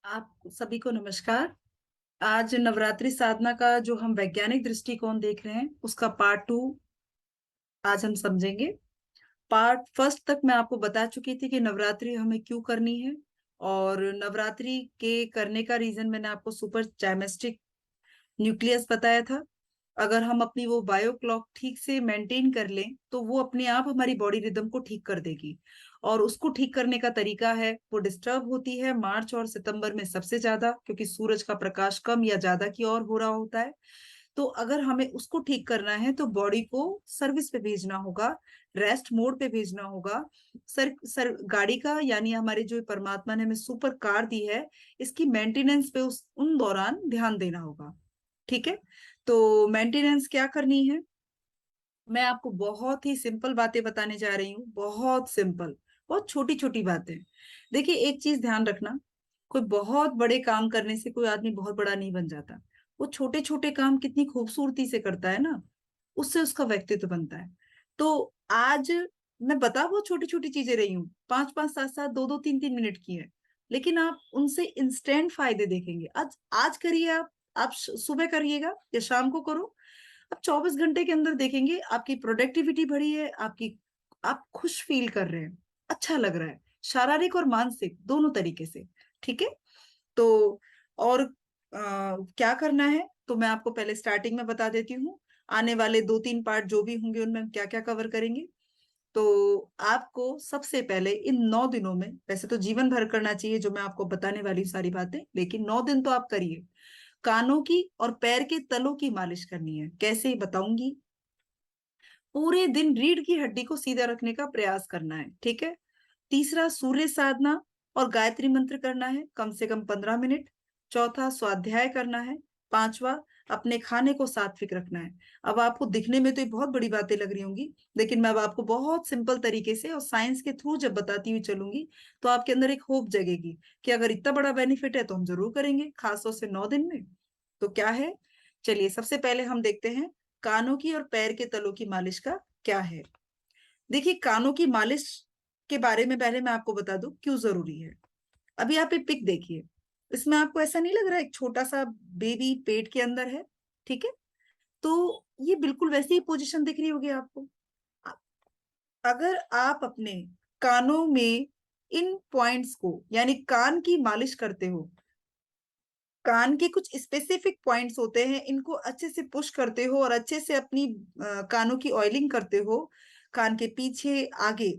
आप सभी को नमस्कार। आज नवरात्रि साधना का जो हम वैज्ञानिक दृष्टिकोण देख रहे हैं उसका पार्ट 2 आज हम समझेंगे। पार्ट फर्स्ट तक मैं आपको बता चुकी थी कि नवरात्रि हमें क्यों करनी है, और नवरात्रि के करने का रीजन मैंने आपको सुपर चाइमेस्टिक न्यूक्लियस बताया था। अगर हम अपनी वो बायो क्लॉक ठीक से मेंटेन कर लें तो वो अपने आप हमारी बॉडी रिदम को ठीक कर देगी। और उसको ठीक करने का तरीका है, वो डिस्टर्ब होती है मार्च और सितंबर में सबसे ज्यादा, क्योंकि सूरज का प्रकाश कम या ज्यादा की ओर हो रहा होता है। तो अगर हमें उसको ठीक करना है तो बॉडी को सर्विस पे भेजना होगा, रेस्ट मोड पे भेजना होगा। सर गाड़ी का, यानी हमारे जो परमात्मा ने हमें सुपर कार दी है, इसकी मेंटेनेंस पे उस उन दौरान ध्यान देना होगा। ठीक है। तो मेंटेनेंस क्या करनी है, मैं आपको बहुत ही सिंपल बातें बताने जा रही हूँ, बहुत सिंपल, बहुत छोटी छोटी बातें। देखिए, एक चीज ध्यान रखना, कोई बहुत बड़े काम करने से कोई आदमी बहुत बड़ा नहीं बन जाता। वो छोटे छोटे काम कितनी खूबसूरती से करता है ना, उससे उसका व्यक्तित्व बनता है। तो आज मैं बता वो छोटी छोटी चीजें रही हूँ, 5 5 7 7 2 2 3 3 मिनट की है, लेकिन आप उनसे इंस्टेंट फायदे देखेंगे। आज करिए आप सुबह करिएगा या शाम को करो, आप 24 घंटे के अंदर देखेंगे आपकी प्रोडक्टिविटी बढ़ी है, आपकी आप खुश फील कर रहे हैं, अच्छा लग रहा है, शारीरिक और मानसिक दोनों तरीके से। ठीक है। तो और क्या करना है, तो मैं आपको पहले स्टार्टिंग में बता देती हूँ। आने वाले 2 3 पार्ट जो भी होंगे उनमें हम क्या क्या कवर करेंगे। तो आपको सबसे पहले इन 9 दिनों में, वैसे तो जीवन भर करना चाहिए जो मैं आपको बताने वाली हूँ सारी बातें, लेकिन 9 दिन तो आप करिए। कानों की और पैर के तलों की मालिश करनी है, कैसे बताऊंगी। पूरे दिन रीढ़ की हड्डी को सीधा रखने का प्रयास करना है। ठीक है। तीसरा, सूर्य साधना और गायत्री मंत्र करना है, कम से कम 15 मिनट। चौथा, स्वाध्याय करना है। पांचवा, अपने खाने को सात्विक रखना है। अब आपको दिखने में तो ये बहुत बड़ी बातें लग रही होंगी, लेकिन मैं अब आपको बहुत सिंपल तरीके से और साइंस के थ्रू जब बताती हुई चलूंगी तो आपके अंदर एक होप जगेगी कि अगर इतना बड़ा बेनिफिट है तो हम जरूर करेंगे, खासतौर से 9 दिन में। तो क्या है, चलिए सबसे पहले हम देखते हैं कानों की और पैर के तलों की मालिश का क्या है। देखिए, कानों की मालिश के बारे में पहले मैं आपको बता दूं क्यों जरूरी है। अभी आप एक पिक देखिए, इसमें आपको ऐसा नहीं लग रहा है एक छोटा सा बेबी पेट के अंदर है? ठीक है। तो ये बिल्कुल वैसी ही पोजीशन दिख रही होगी आपको। अ- अगर आप अपने कानों में इन पॉइंट्स को, यानी कान की मालिश करते हो, कान के कुछ स्पेसिफिक पॉइंट्स होते हैं, इनको अच्छे से पुश करते हो और अच्छे से अपनी कानों की ऑयलिंग करते हो, कान के पीछे आगे,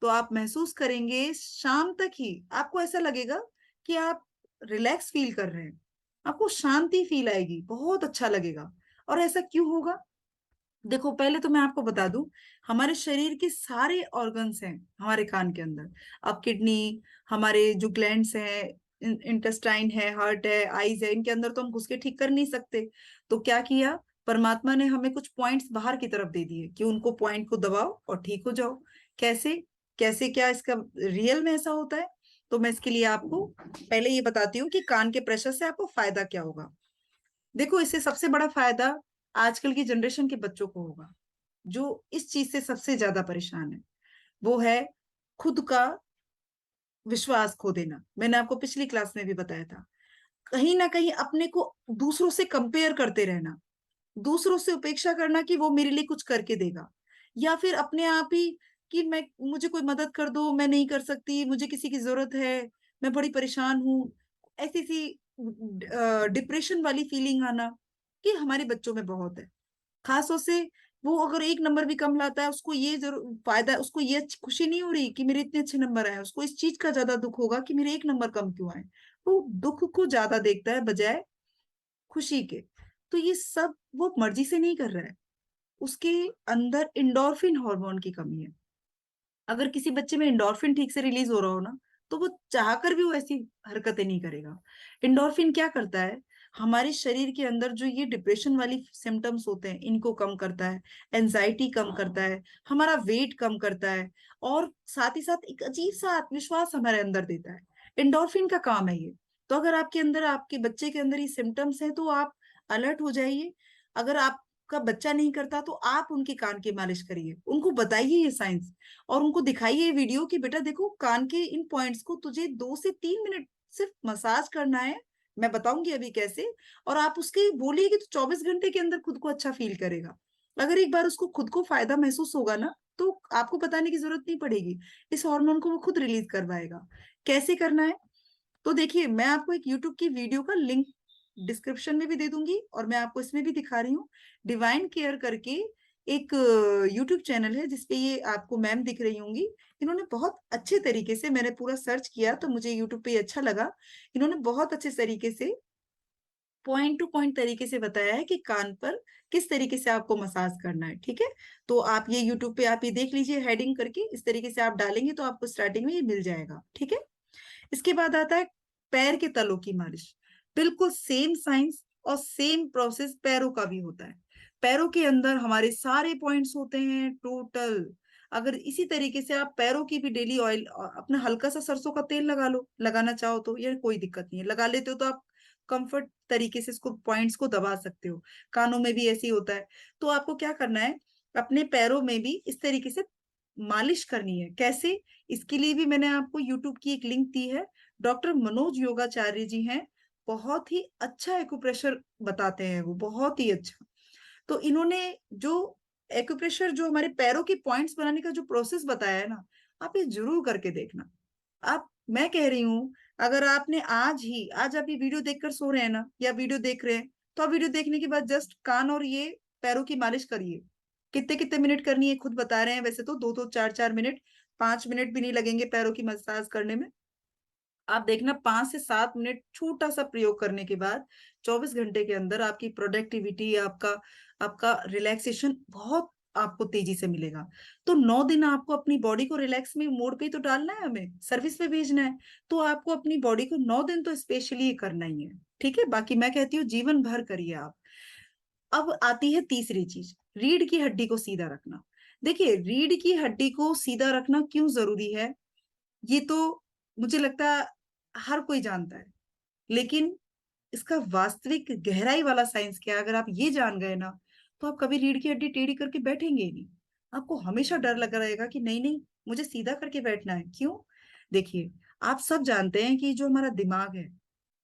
तो आप महसूस करेंगे शाम तक ही आपको ऐसा लगेगा कि आप रिलैक्स फील कर रहे हैं, आपको शांति फील आएगी, बहुत अच्छा लगेगा। और ऐसा क्यों होगा, देखो पहले तो मैं आपको बता दूं, हमारे शरीर के सारे ऑर्गन्स हैं हमारे कान के अंदर। अब किडनी, हमारे जो ग्लैंड्स हैं, इंटेस्टाइन है, हार्ट है, आईज है, इनके अंदर तो हम घुस के ठीक कर नहीं सकते। तो क्या किया, परमात्मा ने हमें कुछ पॉइंट्स बाहर की तरफ दे दिए कि उनको पॉइंट को दबाओ और ठीक हो जाओ। कैसे, कैसे क्या इसका रियल में ऐसा होता है। तो मैं इसके लिए आपको पहले ये बताती हूँ कि कान के प्रेशर से आपको फायदा क्या होगा। देखो, इससे सबसे बड़ा फायदा आजकल की जनरेशन के बच्चों को होगा, जो इस चीज से सबसे ज्यादा परेशान है। वो है खुद का विश्वास खो देना। मैंने आपको पिछली क्लास में भी बताया था, कहीं ना कहीं अपने को दूसरों से कंपेयर करते रहना, दूसरों से उपेक्षा करना कि वो मेरे लिए कुछ करके देगा, या फिर अपने आप ही कि मैं, मुझे कोई मदद कर दो, मैं नहीं कर सकती, मुझे किसी की जरूरत है, मैं बड़ी परेशान हूँ, ऐसी सी डिप्रेशन वाली फीलिंग आना, कि हमारे बच्चों में बहुत है। खासों से वो अगर एक नंबर भी कम लाता है, उसको ये जरूर फायदा है, उसको ये खुशी नहीं हो रही कि मेरे इतने अच्छे नंबर आए, उसको इस चीज का ज्यादा दुख होगा कि मेरे एक नंबर कम क्यों आए। वो दुख को ज्यादा देखता है बजाय खुशी के। तो ये सब वो मर्जी से नहीं कर रहा है, उसके अंदर इंडोर्फिन हार्मोन की कमी है। अगर किसी बच्चे में इंडोर्फिन ठीक से रिलीज हो रहा हो ना, तो वो चाहकर भी वो ऐसी हरकतें नहीं करेगा। इंडोर्फिन क्या करता है, हमारे शरीर के अंदर जो ये डिप्रेशन वाली सिम्टम्स होते हैं इनको कम करता है, एंजाइटी कम करता है, हमारा वेट कम करता है, और साथ ही साथ एक अजीब सा आत्मविश्वास हमारे अंदर देता है। इंडोर्फिन का काम है ये। तो अगर आपके अंदर, आपके बच्चे के अंदर ये सिम्टम्स हैं तो आप अलर्ट हो जाइए। अगर आपका बच्चा नहीं करता तो आप उनके कान की मालिश करिए, उनको बताइए ये साइंस, और उनको दिखाइए ये वीडियो कि बेटा देखो, कान के इन पॉइंट्स को तुझे 2 से 3 मिनट सिर्फ मसाज करना है, मैं बताऊंगी अभी कैसे। और आप उसके बोलिए कि तो 24 घंटे के अंदर खुद को अच्छा फील करेगा। अगर एक बार उसको खुद को फायदा महसूस होगा ना, तो आपको बताने की जरूरत नहीं पड़ेगी, इस हार्मोन को वो खुद रिलीज करवाएगा। कैसे करना है? तो देखिए, मैं आपको एक यूट्यूब की वीडियो का लिंक डिस्क्रिप्शन में भी दे दूंगी, और मैं आपको इसमें भी दिखा रही हूँ। डिवाइन केयर करके एक यूट्यूब चैनल है, जिसपे ये आपको मैम दिख रही होंगी। इन्होंने बहुत अच्छे तरीके से, मैंने पूरा सर्च किया तो मुझे यूट्यूब पे ये अच्छा लगा। इन्होंने बहुत अच्छे तरीके से, पॉइंट टू पॉइंट तरीके से बताया है कि कान पर किस तरीके से आपको मसाज करना है। ठीक है, तो आप ये यूट्यूब पे आप ये देख लीजिए, हेडिंग करके इस तरीके से आप डालेंगे तो आपको स्टार्टिंग में ये मिल जाएगा। ठीक है, इसके बाद आता है पैर के तलों की मालिश। बिल्कुल सेम साइंस और सेम प्रोसेस पैरों का भी होता है। पैरों के अंदर हमारे सारे पॉइंट्स होते हैं टोटल। अगर इसी तरीके से आप पैरों की भी डेली ऑयल, अपना हल्का सा सरसों का तेल लगा लो, लगाना चाहो तो, ये कोई दिक्कत नहीं है, लगा लेते हो तो आप कंफर्ट तरीके से इसको पॉइंट्स को दबा सकते हो। कानों में भी ऐसे ही होता है। तो आपको क्या करना है, अपने पैरों में भी इस तरीके से मालिश करनी है। कैसे? इसके लिए भी मैंने आपको यूट्यूब की एक लिंक दी है। डॉक्टर मनोज योगाचार्य जी हैं, बहुत ही अच्छा एक्यूप्रेशर बताते हैं वो, बहुत ही अच्छा। तो इन्होंने जो एक्यूप्रेशर, जो हमारे पैरों के पॉइंट्स बनाने का जो प्रोसेस बताया है ना, आप ये जरूर करके देखना। आप, मैं कह रही हूँ, अगर आपने आज आप ये वीडियो देखकर सो रहे हैं ना, या वीडियो देख रहे हैं, तो आप वीडियो देखने के बाद जस्ट कान और ये पैरों की मालिश करिए। कितने कितने मिनट करनी है खुद बता रहे हैं, वैसे तो 2-2 4-4 मिनट, 5 मिनट भी नहीं लगेंगे पैरों की मसाज करने में। आप देखना 5 से 7 मिनट छोटा सा प्रयोग करने के बाद 24 घंटे के अंदर आपकी प्रोडक्टिविटी, आपका आपका रिलैक्सेशन बहुत आपको तेजी से मिलेगा। तो 9 दिन आपको अपनी बॉडी को रिलैक्स में मोड पे ही तो डालना है, हमें सर्विस पे भेजना है। तो आपको अपनी बॉडी को 9 दिन तो स्पेशली करना ही है। ठीक है, बाकी मैं कहती हूँ जीवन भर करिए आप। अब आती है तीसरी चीज, रीढ़ की हड्डी को सीधा रखना। देखिए, रीढ़ की हड्डी को सीधा रखना क्यों जरूरी है, ये तो मुझे लगता है हर कोई जानता है। लेकिन इसका वास्तविक गहराई वाला साइंस क्या है, अगर आप ये जान गए ना, तो आप कभी रीढ़ की हड्डी टेढ़ी करके बैठेंगे ही नहीं। आपको हमेशा डर लगा रहेगा कि नहीं नहीं, मुझे सीधा करके बैठना है। क्यों? देखिए, आप सब जानते हैं कि जो हमारा दिमाग है,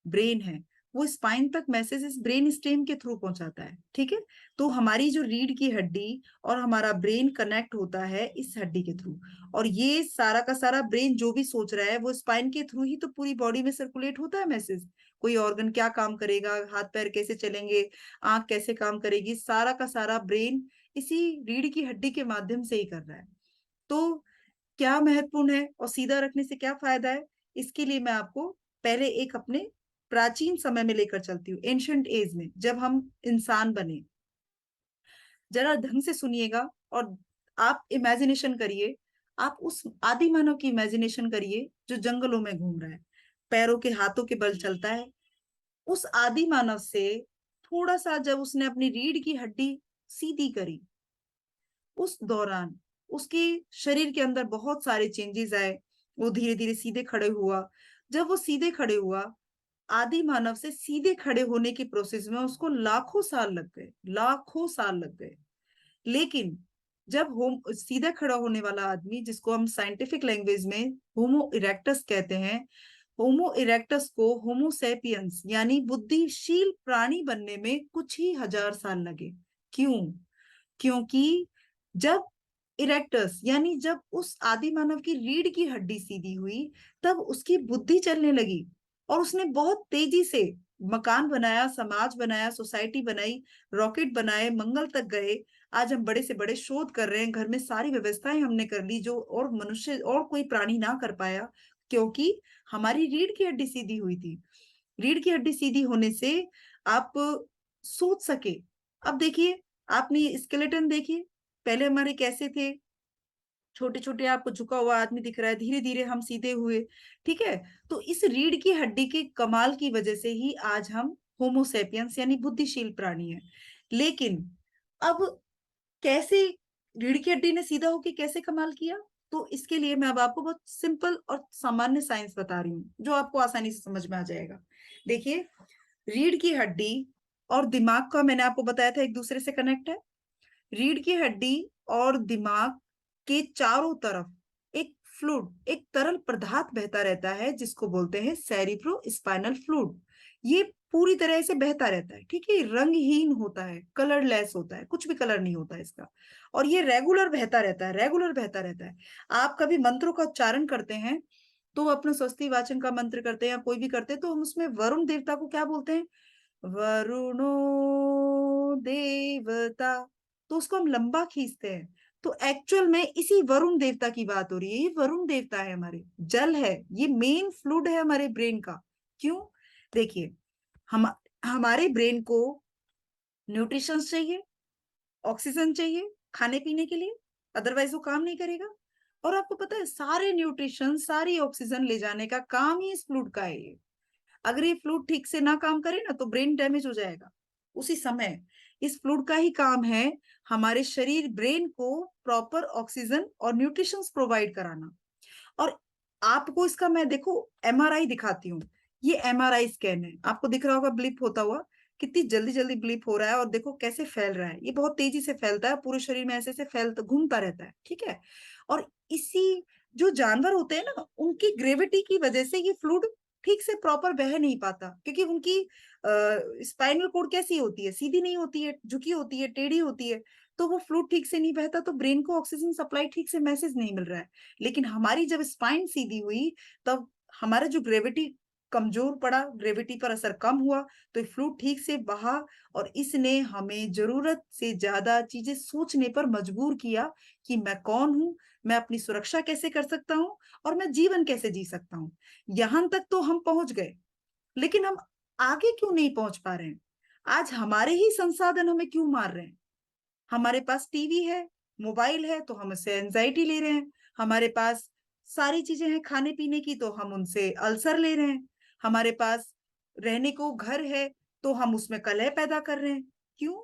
ब्रेन है, वो स्पाइन तक मैसेजेस ब्रेन स्टेम के थ्रू पहुंचाता है। ठीक है, तो हमारी जो रीढ़ की हड्डी और हमारा ब्रेन कनेक्ट होता है इस हड्डी के थ्रू। और ये सारा का सारा ब्रेन जो भी सोच रहा है वो स्पाइन के थ्रू ही तो पूरी बॉडी में सर्कुलेट होता है मैसेज। कोई ऑर्गन क्या काम करेगा, हाथ पैर कैसे चलेंगे, आंख कैसे काम करेगी, सारा का सारा ब्रेन इसी रीढ़ की हड्डी के माध्यम से ही कर रहा है। तो क्या महत्वपूर्ण है और सीधा रखने से क्या फायदा है, इसके लिए मैं आपको पहले एक अपने प्राचीन समय में लेकर चलती हूँ, एंशंट एज में जब हम इंसान बने। जरा ढंग से सुनिएगा और आप इमेजिनेशन करिए। आप उस आदि मानव की इमेजिनेशन करिए जो जंगलों में घूम रहा है, पैरों के हाथों के बल चलता है। उस आदि मानव से थोड़ा सा जब उसने अपनी रीढ़ की हड्डी सीधी करी, उस दौरान उसके शरीर के अंदर बहुत सारे चेंजेस आए। वो धीरे धीरे सीधे खड़े हुआ। जब वो सीधे खड़े हुआ, आदि मानव से सीधे खड़े होने की प्रोसेस में उसको लाखों साल लग गए, लाखों साल लग गए। लेकिन जब होम सीधा खड़ा होने वाला आदमी, जिसको हम साइंटिफिक लैंग्वेज में होमो इरेक्टस कहते हैं, होमो इरेक्टस को होमो सेपियंस यानी बुद्धिशील प्राणी बनने में कुछ ही हजार साल लगे। क्यों? क्योंकि जब इरेक्टस यानी जब उस आदि मानव की रीढ़ की हड्डी सीधी हुई, तब उसकी बुद्धि चलने लगी और उसने बहुत तेजी से मकान बनाया, समाज बनाया, सोसाइटी बनाई, रॉकेट बनाए, मंगल तक गए। आज हम बड़े से बड़े शोध कर रहे हैं, घर में सारी व्यवस्थाएं हमने कर ली जो और मनुष्य और कोई प्राणी ना कर पाया, क्योंकि हमारी रीढ़ की हड्डी सीधी हुई थी। रीढ़ की हड्डी सीधी होने से आप सोच सके। अब देखिए, आपने स्केलेटन देखिए, पहले हमारे कैसे थे, छोटे छोटे आपको झुका हुआ आदमी दिख रहा है, धीरे धीरे हम सीधे हुए। ठीक है, तो इस रीढ़ की हड्डी के कमाल की वजह से ही आज हम होमोसेपियंस यानी बुद्धिशील प्राणी हैं। लेकिन अब कैसे रीढ़ की हड्डी ने सीधा होके कैसे कमाल किया, तो इसके लिए मैं अब आपको बहुत सिंपल और सामान्य साइंस बता रही हूँ जो आपको आसानी से समझ में आ जाएगा। देखिए, रीढ़ की हड्डी और दिमाग का, मैंने आपको बताया था, एक दूसरे से कनेक्ट है। रीढ़ की हड्डी और दिमाग के चारों तरफ एक फ्लूइड, एक तरल पदार्थ बहता रहता है जिसको बोलते हैं सेरिब्रो स्पाइनल फ्लूइड। ये पूरी तरह से बहता रहता है, ठीक है, रंगहीन होता है, कलरलेस होता है, कुछ भी कलर नहीं होता है इसका। और ये रेगुलर बहता रहता है, रेगुलर बहता रहता है। आप कभी मंत्रों का उच्चारण करते हैं तो अपना स्वस्ति वाचन का मंत्र करते हैं या कोई भी करते हैं तो हम उसमें वरुण देवता को क्या बोलते हैं? वरुणो देवता। तो उसको हम लंबा खींचते हैं। तो एक्चुअल में इसी वरुण देवता की बात हो रही है। ये वरुण देवता है, हमारे जल है, ये मेन फ्लूइड है हमारे ब्रेन का। क्यों? देखिए, हम हमारे ब्रेन को न्यूट्रिशन चाहिए, ऑक्सीजन चाहिए खाने पीने के लिए, अदरवाइज वो काम नहीं करेगा। और आपको पता है, सारे न्यूट्रिशन सारी ऑक्सीजन ले जाने का काम ही इस फ्लूइड का है ये। अगर ये फ्लूइड ठीक से ना काम करे ना तो ब्रेन डैमेज हो जाएगा उसी समय। इस फ्लूइड का ही काम है हमारे शरीर ब्रेन को प्रॉपर ऑक्सीजन और न्यूट्रिशन प्रोवाइड कराना। और आपको इसका मैं देखो एमआरआई दिखाती हूँ। ये एमआरआई स्कैन है, आपको दिख रहा होगा ब्लिप होता हुआ, कितनी जल्दी जल्दी ब्लिप हो रहा है और देखो कैसे फैल रहा है। ये बहुत तेजी से फैलता है, पूरे शरीर में ऐसे ऐसे फैलता घूमता रहता है, ठीक है। और इसी जो जानवर होते हैं ना, उनकी ग्रेविटी की वजह से ये फ्लूइड ठीक से प्रॉपर बह नहीं पाता, क्योंकि उनकी स्पाइनल कोड कैसी होती है, सीधी नहीं होती है, झुकी होती है, टेढ़ी होती है। तो वो फ्लूइड ठीक से नहीं बहता, तो ब्रेन को ऑक्सीजन सप्लाई ठीक से मैसेज नहीं मिल रहा है। लेकिन हमारी जब स्पाइन सीधी हुई, तब हमारा जो ग्रेविटी कमजोर पड़ा, ग्रेविटी पर असर कम हुआ, तो फ्लूइड ठीक से बहा। और इसने हमें जरूरत से ज्यादा चीजें सोचने पर मजबूर किया कि मैं कौन हूं, मैं अपनी सुरक्षा कैसे कर सकता हूँ, और मैं जीवन कैसे जी सकता हूँ। यहां तक तो हम पहुंच गए, लेकिन हम आगे क्यों नहीं पहुंच पा रहे हैं? आज हमारे ही संसाधन हमें क्यों मार रहे हैं? हमारे पास टीवी है, मोबाइल है, तो हम उससे एंजाइटी ले रहे हैं। हमारे पास सारी चीजें हैं खाने पीने की, तो हम उनसे अल्सर ले रहे हैं। हमारे पास रहने को घर है, तो हम उसमें कलह पैदा कर रहे हैं। क्यों?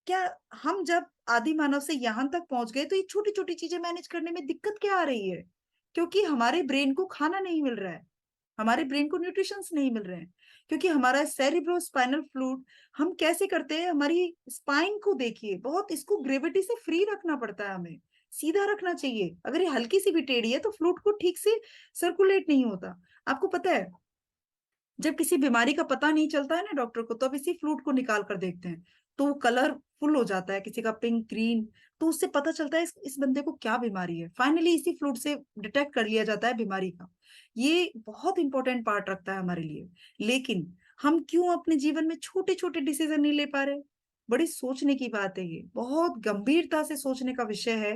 क्या हम जब आदि मानव से यहां तक पहुंच गए तो ये छोटी छोटी चीजें मैनेज करने में दिक्कत क्या आ रही है? क्योंकि हमारे ब्रेन को खाना नहीं मिल रहा है, हमारे ब्रेन को न्यूट्रिशंस नहीं मिल रहे हैं। क्योंकि हमारा सेरिब्रो स्पाइनल फ्लूइड, हम कैसे करते हैं, हमारी स्पाइन को देखिए, बहुत इसको ग्रेविटी से फ्री रखना पड़ता है हमें, सीधा रखना चाहिए। अगर ये हल्की सी भी टेढ़ी है तो फ्लूइड को ठीक से सर्कुलेट नहीं होता। आपको पता है, जब किसी बीमारी का पता नहीं चलता है ना डॉक्टर को, तो अब इसी फ्लूइड को निकाल कर देखते हैं, तो वो कलर फुल हो जाता है, किसी का पिंक ग्रीन। तो उससे पता चलता है इस बंदे को क्या बीमारी है। फाइनली इसी फ्लूइड से डिटेक्ट कर लिया जाता है बीमारी का। ये बहुत इंपॉर्टेंट पार्ट रखता है हमारे लिए। लेकिन हम क्यों अपने जीवन में छोटे छोटे डिसीजन नहीं ले पा रहे? बड़ी सोचने की बात है, ये बहुत गंभीरता से सोचने का विषय है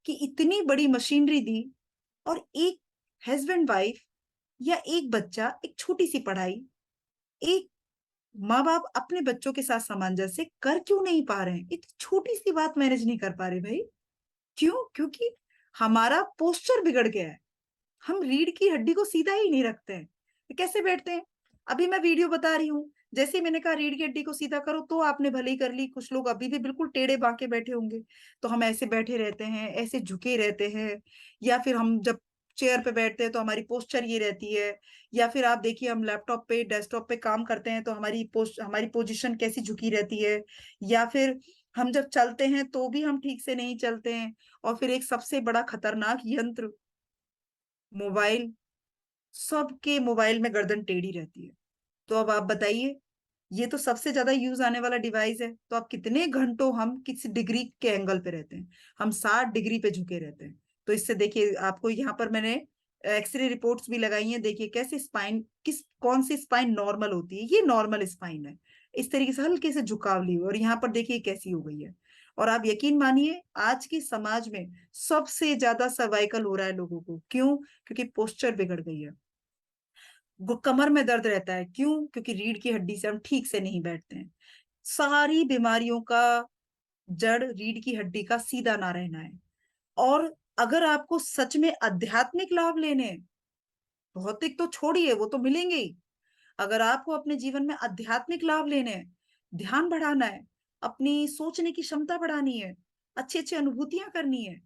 कि इतनी बड़ी मशीनरी दी, और एक हस्बैंड वाइफ या एक बच्चा, एक छोटी सी पढ़ाई, एक माँ बाप अपने बच्चों के साथ सामंजस्य कर क्यों नहीं पा रहे हैं? इतनी छोटी सी बात मैनेज नहीं कर पा रहे भाई। क्यों? क्योंकि हमारा पोस्चर बिगड़ गया है। हम रीढ़ की हड्डी को सीधा ही नहीं रखते हैं, तो कैसे बैठते हैं? अभी मैं वीडियो बता रही हूँ, जैसे ही मैंने कहा रीढ़ की हड्डी को सीधा करो, तो आपने भले ही कर ली। कुछ लोग अभी भी बिल्कुल टेढ़े बांके बैठे होंगे, तो हम ऐसे बैठे रहते हैं, ऐसे झुके रहते हैं। या फिर हम जब चेयर पे बैठते हैं तो हमारी पोस्चर ये रहती है। या फिर आप देखिए, हम लैपटॉप पे डेस्कटॉप पे काम करते हैं तो हमारी पोजीशन कैसी झुकी रहती है। या फिर हम जब चलते हैं तो भी हम ठीक से नहीं चलते हैं। और फिर एक सबसे बड़ा खतरनाक यंत्र, मोबाइल, सबके मोबाइल में गर्दन टेढ़ी रहती है। तो अब आप बताइए, ये तो सबसे ज्यादा यूज आने वाला डिवाइस है, तो आप कितने घंटों हम किस डिग्री के एंगल पे रहते हैं? हम 60 डिग्री पे झुके रहते हैं। तो इससे देखिए, आपको यहाँ पर मैंने एक्सरे रिपोर्ट्स भी लगाई हैं, देखिए कैसे स्पाइन, कौन सी स्पाइन नॉर्मल होती है, ये नॉर्मल स्पाइन है। इस तरीके से हल्के से झुकाव ली हुई, और यहाँ पर देखिए कैसी हो गई है। और आप यकीन मानिए, आज के समाज में सबसे ज्यादा सर्वाइकल हो रहा है लोगों को। क्यों? क्योंकि पोस्चर बिगड़ गई है। कमर में दर्द रहता है, क्यों? क्योंकि रीढ़ की हड्डी से हम ठीक से नहीं बैठते हैं। सारी बीमारियों का जड़ रीढ़ की हड्डी का सीधा ना रहना है। और अगर आपको सच में आध्यात्मिक लाभ लेने हैं, भौतिक तो छोड़िए, वो तो मिलेंगे ही। अगर आपको अपने जीवन में आध्यात्मिक लाभ लेने हैं, ध्यान बढ़ाना है, अपनी सोचने की क्षमता बढ़ानी है, अच्छी अच्छी अनुभूतियां करनी है,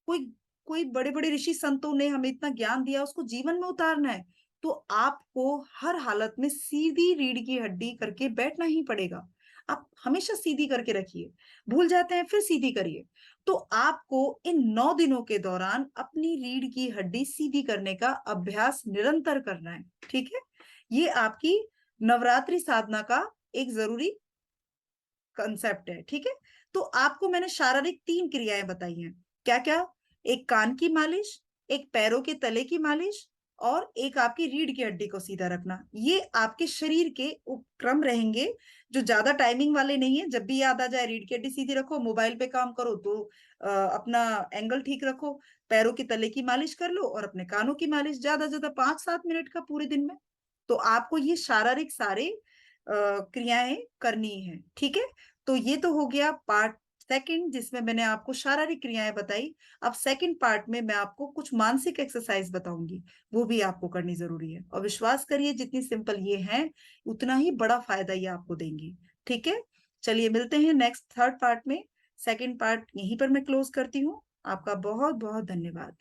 कोई कोई बड़े बड़े ऋषि संतों ने हमें इतना ज्ञान दिया, उसको जीवन में उतारना है, तो आपको हर हालत में सीधी रीढ़ की हड्डी करके बैठना ही पड़ेगा। आप हमेशा सीधी करके रखिए, भूल जाते हैं फिर सीधी करिए। तो आपको इन 9 दिनों के दौरान अपनी रीढ़ की हड्डी सीधी करने का अभ्यास निरंतर करना है। ठीक है, ये आपकी नवरात्रि साधना का एक जरूरी कंसेप्ट है। ठीक है, तो आपको मैंने शारीरिक 3 क्रियाएं बताई हैं। क्या क्या? एक कान की मालिश, एक पैरों के तले की मालिश, और एक आपकी रीढ़ की हड्डी को सीधा रखना। ये आपके शरीर के उपक्रम रहेंगे जो ज्यादा टाइमिंग वाले नहीं है। जब भी याद आ जाए रीढ़ की हड्डी सीधी रखो, मोबाइल पे काम करो तो अपना एंगल ठीक रखो, पैरों के तले की मालिश कर लो और अपने कानों की मालिश, ज्यादा ज्यादा 5-7 मिनट का पूरे दिन में। तो आपको ये शारीरिक सारे क्रियाएं करनी है। ठीक है, तो ये तो हो गया पार्ट सेकंड, जिसमें मैंने आपको शारीरिक क्रियाएं बताई। अब सेकंड पार्ट में मैं आपको कुछ मानसिक एक्सरसाइज बताऊंगी, वो भी आपको करनी जरूरी है। और विश्वास करिए, जितनी सिंपल ये है उतना ही बड़ा फायदा ये आपको देंगी। ठीक है, चलिए मिलते हैं नेक्स्ट थर्ड पार्ट में। सेकंड पार्ट यहीं पर मैं क्लोज करती हूँ। आपका बहुत बहुत धन्यवाद।